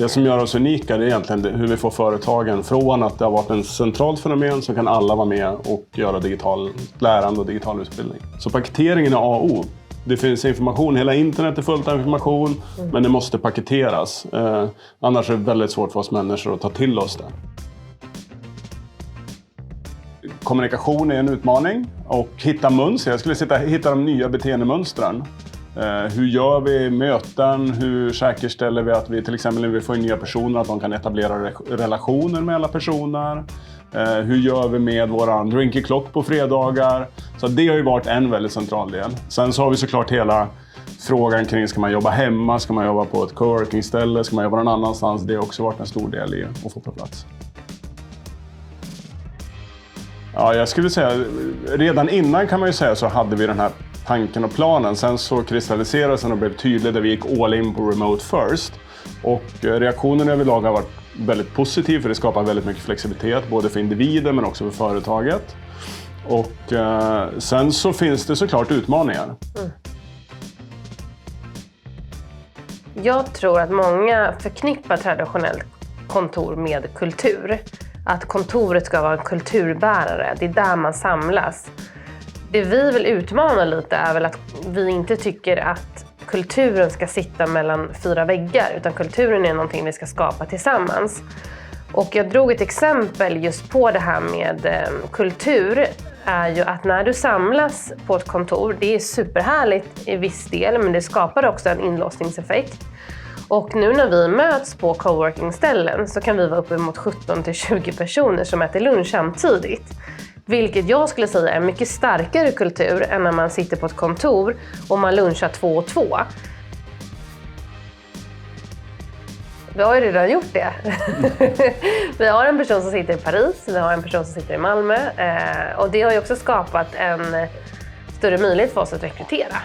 Det som gör oss unika är egentligen hur vi får företagen från att det har varit en centralt fenomen så kan alla vara med och göra digital lärande och digital utbildning. Så paketeringen är A och O. Det finns information, hela internet är fullt av information, men det måste paketeras. Annars är det väldigt svårt för oss människor att ta till oss det. Kommunikation är en utmaning och hitta mönster. Jag skulle hitta de nya beteendemönstren. Hur gör vi möten? Hur säkerställer vi att vi till exempel när vi får in nya personer att de kan etablera relationer med alla personer? Hur gör vi med våran drinky clock på fredagar? Så det har ju varit en väldigt central del. Sen så har vi såklart hela frågan kring ska man jobba hemma? Ska man jobba på ett coworking-ställe? Ska man jobba någon annanstans? Det har också varit en stor del i att få på plats. Ja, jag skulle säga redan innan kan man ju säga så hade vi den här tanken och planen. Sen så kristalliserades den och blev tydlig där vi gick all in på remote first. Och reaktionen överlag har varit väldigt positiv för det skapar väldigt mycket flexibilitet både för individer men också för företaget. Och sen så finns det såklart utmaningar. Jag tror att många förknippar traditionellt kontor med kultur. Att kontoret ska vara en kulturbärare, det är där man samlas. Det vi vill utmana lite är väl att vi inte tycker att kulturen ska sitta mellan 4 väggar utan kulturen är någonting vi ska skapa tillsammans. Och jag drog ett exempel just på det här med kultur är ju att när du samlas på ett kontor, det är superhärligt i viss del men det skapar också en inlåsningseffekt. Och nu när vi möts på coworking-ställen så kan vi vara uppemot 17-20 personer som äter lunch samtidigt. Vilket jag skulle säga är en mycket starkare kultur än när man sitter på ett kontor och man lunchar 2 och 2. Vi har ju redan gjort det. Vi har en person som sitter i Paris, vi har en person som sitter i Malmö. Och det har ju också skapat en större möjlighet för oss att rekrytera.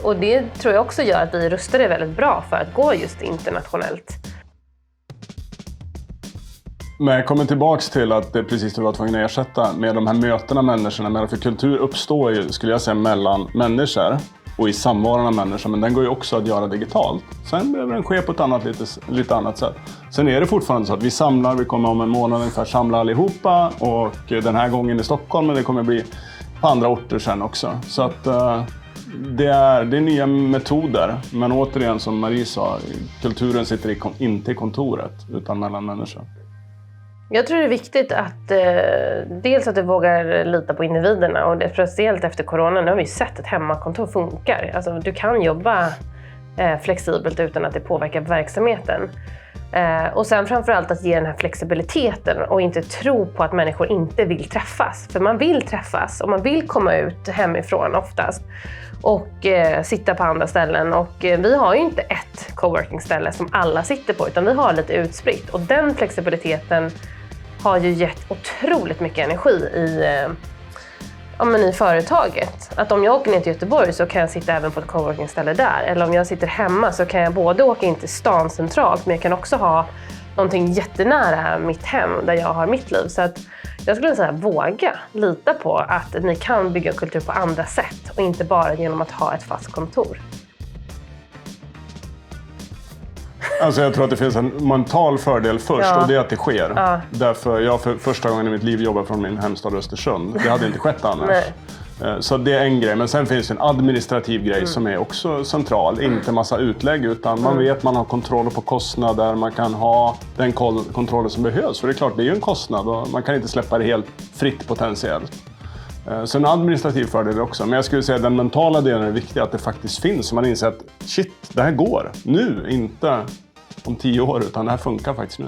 Och det tror jag också gör att vi rustar det väldigt bra för att gå just internationellt. Men jag kommer tillbaks till att det är precis det vi var tvungna att ersätta med de här mötena människorna. För kultur uppstår ju, skulle jag säga, mellan människor och i samvaron av människor. Men den går ju också att göra digitalt. Sen behöver den ske på ett lite annat sätt. Sen är det fortfarande så att vi samlar, vi kommer om en månad ungefär samla allihopa. Och den här gången i Stockholm, men det kommer bli på andra orter sen också. Så att det är nya metoder. Men återigen som Marie sa, kulturen sitter inte i kontoret utan mellan människor. Jag tror det är viktigt att dels att du vågar lita på individerna och det speciellt efter corona. Nu har vi sett att hemmakontor funkar. Alltså, du kan jobba flexibelt utan att det påverkar verksamheten. Och sen framförallt att ge den här flexibiliteten och inte tro på att människor inte vill träffas. För man vill träffas och man vill komma ut hemifrån oftast och sitta på andra ställen. Och vi har ju inte ett coworking-ställe som alla sitter på utan vi har lite utspritt. Och den flexibiliteten har ju gett otroligt mycket energi i företaget. Att om jag åker ner till Göteborg så kan jag sitta även på ett coworking-ställe där. Eller om jag sitter hemma så kan jag både åka in till stan centralt men jag kan också ha någonting jättenära mitt hem där jag har mitt liv. Så att jag skulle säga våga lita på att ni kan bygga kultur på andra sätt och inte bara genom att ha ett fast kontor. Alltså jag tror att det finns en mental fördel först och det är att det sker. Ja. Därför jag för första gången i mitt liv jobbar från min hemstad Östersund. Det hade inte skett annars. Nej. Så det är en grej. Men sen finns det en administrativ grej som är också central. Inte massa utlägg utan man vet man har kontroll på kostnader. Man kan ha den kontrollen som behövs. För det är klart det är ju en kostnad och man kan inte släppa det helt fritt potentiellt. Så en administrativ fördel också. Men jag skulle säga att den mentala delen är viktig. Att det faktiskt finns. Så man inser att shit, det här går. Nu, inte om 10 år utan det här funkar faktiskt nu.